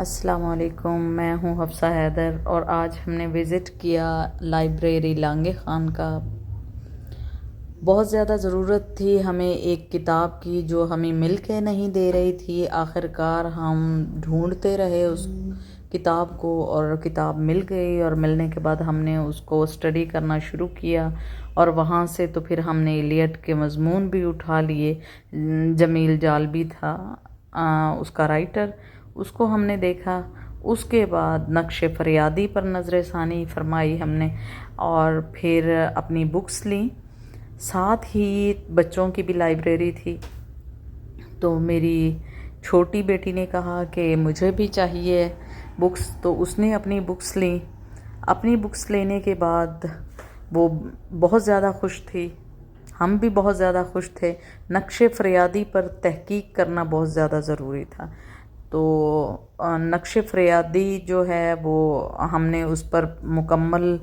السلام علیکم، میں ہوں حفصہ حیدر اور آج ہم نے وزٹ کیا لائبریری لانگے خان کا۔ بہت زیادہ ضرورت تھی ہمیں ایک کتاب کی جو ہمیں مل کے نہیں دے رہی تھی۔ آخر کار ہم ڈھونڈتے رہے اس کتاب کو اور کتاب مل گئی، اور ملنے کے بعد ہم نے اس کو اسٹڈی کرنا شروع کیا، اور وہاں سے تو پھر ہم نے ایلیٹ کے مضمون بھی اٹھا لیے۔ جمیل جالبی تھا اس کا رائٹر، اس کو ہم نے دیکھا۔ اس کے بعد نقش فریادی پر نظر ثانی فرمائی ہم نے، اور پھر اپنی بکس لیں۔ ساتھ ہی بچوں کی بھی لائبریری تھی، تو میری چھوٹی بیٹی نے کہا کہ مجھے بھی چاہیے بکس، تو اس نے اپنی بکس لیں۔ اپنی بکس لینے کے بعد وہ بہت زیادہ خوش تھی، ہم بھی بہت زیادہ خوش تھے۔ نقش فریادی پر تحقیق کرنا بہت زیادہ ضروری تھا، تو نقش فریادی جو ہے وہ ہم نے اس پر مکمل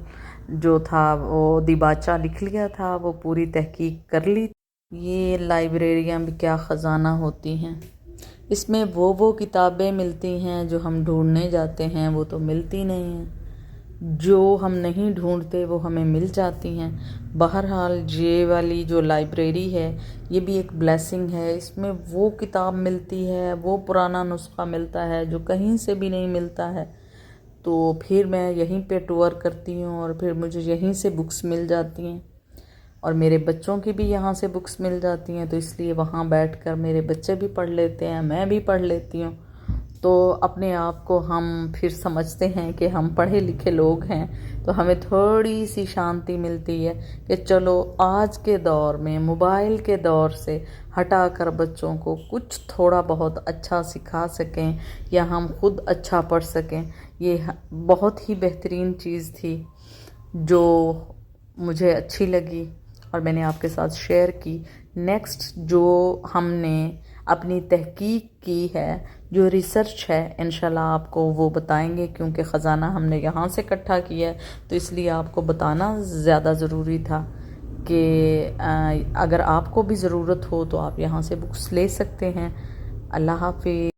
جو تھا وہ دیباچہ لکھ لیا تھا، وہ پوری تحقیق کر لی۔ یہ لائبریریاں بھی کیا خزانہ ہوتی ہیں، اس میں وہ کتابیں ملتی ہیں جو ہم ڈھونڈنے جاتے ہیں وہ تو ملتی نہیں ہیں، جو ہم نہیں ڈھونڈتے وہ ہمیں مل جاتی ہیں۔ بہرحال یہ والی جو لائبریری ہے یہ بھی ایک بلیسنگ ہے، اس میں وہ کتاب ملتی ہے، وہ پرانا نسخہ ملتا ہے جو کہیں سے بھی نہیں ملتا ہے۔ تو پھر میں یہیں پہ ٹور کرتی ہوں اور پھر مجھے یہیں سے بکس مل جاتی ہیں، اور میرے بچوں کی بھی یہاں سے بکس مل جاتی ہیں، تو اس لیے وہاں بیٹھ کر میرے بچے بھی پڑھ لیتے ہیں، میں بھی پڑھ لیتی ہوں۔ تو اپنے آپ کو ہم پھر سمجھتے ہیں کہ ہم پڑھے لکھے لوگ ہیں، تو ہمیں تھوڑی سی شانتی ملتی ہے کہ چلو آج کے دور میں موبائل کے دور سے ہٹا کر بچوں کو کچھ تھوڑا بہت اچھا سکھا سکیں، یا ہم خود اچھا پڑھ سکیں۔ یہ بہت ہی بہترین چیز تھی جو مجھے اچھی لگی اور میں نے آپ کے ساتھ شیئر کی۔ نیکسٹ جو ہم نے اپنی تحقیق کی ہے، جو ریسرچ ہے، انشاءاللہ آپ کو وہ بتائیں گے، کیونکہ خزانہ ہم نے یہاں سے اکٹھا کیا ہے، تو اس لیے آپ کو بتانا زیادہ ضروری تھا کہ اگر آپ کو بھی ضرورت ہو تو آپ یہاں سے بکس لے سکتے ہیں۔ اللہ حافظ۔